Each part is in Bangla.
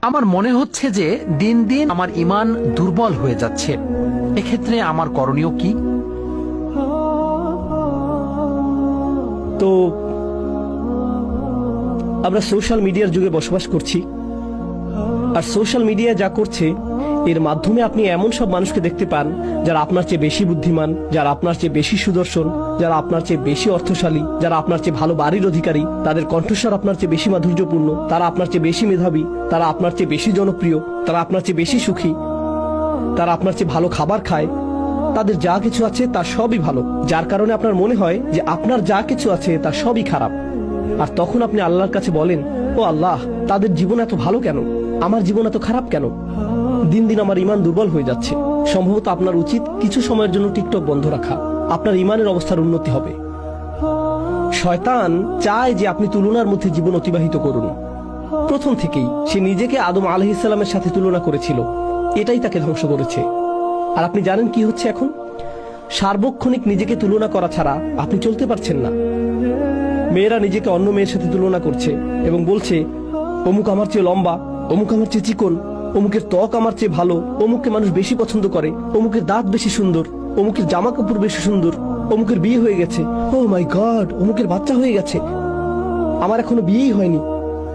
আমার মনে হচ্ছে যে দিন দিন আমার ঈমান দুর্বল হয়ে যাচ্ছে। এক্ষেত্রে আমার করণীয় কি? তো আমরা সোশ্যাল মিডিয়ার যুগে বসবাস করছি, আর সোশ্যাল মিডিয়া যা করছে এর মাধ্যমে আপনি এমন সব মানুষকে দেখতে পান যারা আপনার চেয়ে বেশি বুদ্ধিমান, যারা আপনার চেয়ে বেশি সুদর্শন, যারা আপনার চেয়ে বেশি অর্থশালী, যারা আপনার চেয়ে ভালো বাড়ির অধিকারী, তাদের কণ্ঠস্বর আপনার চেয়ে বেশি মাধুর্যপূর্ণ, তারা আপনার চেয়ে বেশি মেধাবী, তারা আপনার চেয়ে বেশি জনপ্রিয়, তারা আপনার চেয়ে বেশি সুখী, তারা আপনার চেয়ে ভালো খাবার খায়, তাদের যা কিছু আছে তা সবই ভালো, যার কারণে আপনার মনে হয় যে আপনার যা কিছু আছে তা সবই খারাপ। আর তখন আপনি আল্লাহর কাছে বলেন, ও আল্লাহ, তাদের জীবন এত ভালো কেন, আমার জীবন এত খারাপ কেন? দিন দিন আমার ঈমান দুর্বল হয়ে যাচ্ছে। সম্ভবত আপনার উচিত কিছু সময়ের জন্য টিকটক বন্ধ রাখা, আপনার ঈমানের অবস্থার উন্নতি হবে। শয়তান চায় যে আপনি তুলনার মধ্যে জীবন অতিবাহিত করুন। প্রথম থেকেই সে নিজেকে আদম আলাইহিস সালামের সাথে তুলনা করেছিল, এটাই তাকে ধ্বংস করেছে। আর আপনি জানেন কি হচ্ছে এখন? সার্বক্ষণিক নিজেকে তুলনা করা ছাড়া আপনি চলতে পারছেন না। মেয়েরা নিজেকে অন্য মেয়ের সাথে তুলনা করছে এবং বলছে, অমুক আমার চেয়ে লম্বা, অমুক আমার চেয়ে চিকন, অমুকের ত্বক আমার চেয়ে ভালো, অমুককে মানুষ বেশি পছন্দ করে, অমুকের দাঁত বেশি সুন্দর, অমুকের জামা কাপড় বেশি সুন্দর, অমুকের বিয়ে হয়ে গেছে, ও মাই গড, অমুকের বাচ্চা হয়ে গেছে, আমার এখনো বিয়েই হয়নি,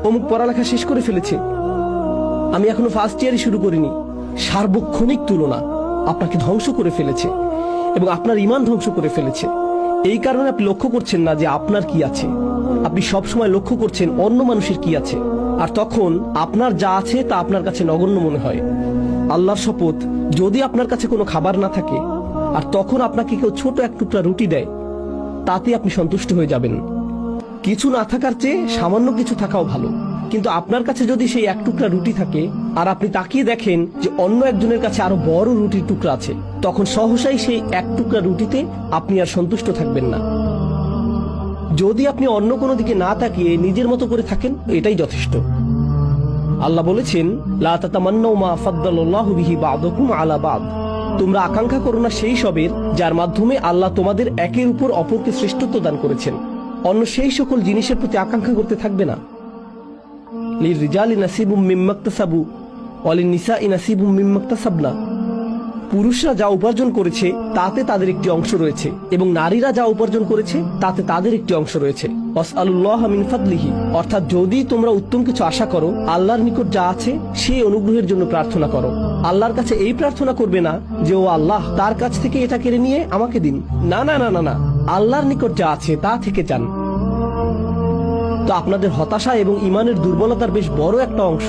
অমুক পড়ালেখা শেষ করে ফেলেছে, আমি এখনো ফার্স্ট ইয়ারই শুরু করিনি। সার্বক্ষণিক তুলনা আপনাকে ধ্বংস করে ফেলেছে এবং আপনার ঈমান ধ্বংস করে ফেলেছে। এই কারণে আপনি লক্ষ্য করছেন না যে আপনার কি আছে, আপনি সব সময় লক্ষ্য করছেন অন্য মানুষের কি আছে, আর তখন আপনার যা আছে তা আপনার কাছে নগণ্য মনে হয়। আল্লাহর শপথ, যদি আপনার কাছে কোনো খাবার না থাকে আর তখন আপনাকে কেউ ছোট এক টুকরা রুটি দেয়, তাতে আপনি সন্তুষ্ট হয়ে যাবেন। কিছু না থাকার চেয়ে সামান্য কিছু থাকাও ভালো। কিন্তু আপনার কাছে যদি সেই এক টুকরা রুটি থাকে আর আপনি তাকিয়ে দেখেন যে অন্য একজনের কাছে আরো বড় রুটির টুকরা আছে, তখন সহসাই সেই এক টুকরা রুটিতে আপনি আর সন্তুষ্ট থাকবেন না। যদি আপনি অন্য কোনো দিকে না তাকিয়ে নিজের মতো করে থাকেন, এটাই যথেষ্ট। আল্লাহ বলেছেন, লা তাতামান্নাউ মা ফাদ্দালাল্লাহু বিহি বা'দাকুম আলা বা'দ। তোমরা আকাঙ্ক্ষা করো না সেই সবের যার মাধ্যমে আল্লাহ তোমাদের একের উপর অপরকে শ্রেষ্ঠত্ব দান করেছেন। অন্য সেই সকল জিনিসের প্রতি আকাঙ্ক্ষা করতে থাকবে না। লিররিজালি নাসিবুম মিম্মা ইকতাসাবু ওয়া লিন-নিসাই নাসিবুম মিম্মা ইকতাসাবনা। পুরুষরা যা উপার্জন করেছে তাতে তাদের একটি অংশ রয়েছে এবং নারীরা যা উপার্জন করেছে তাতে তাদের একটি অংশ রয়েছে। ওয়াসআলুল্লাহ মিন ফাদলিহি, অর্থাৎ যদি তোমরা উত্তম কিছু আশা করো, আল্লাহর নিকট যা আছে সেই অনুগ্রহের জন্য প্রার্থনা করো। আল্লাহর কাছে এই প্রার্থনা করবে না যে ও আল্লাহ, তার কাছ থেকে এটা কেড়ে নিয়ে আমাকে দিন। না না না না না, আল্লাহর নিকট যা আছে তা থেকে চান। তো আপনাদের হতাশা এবং ঈমানের দুর্বলতার বেশ বড় একটা অংশ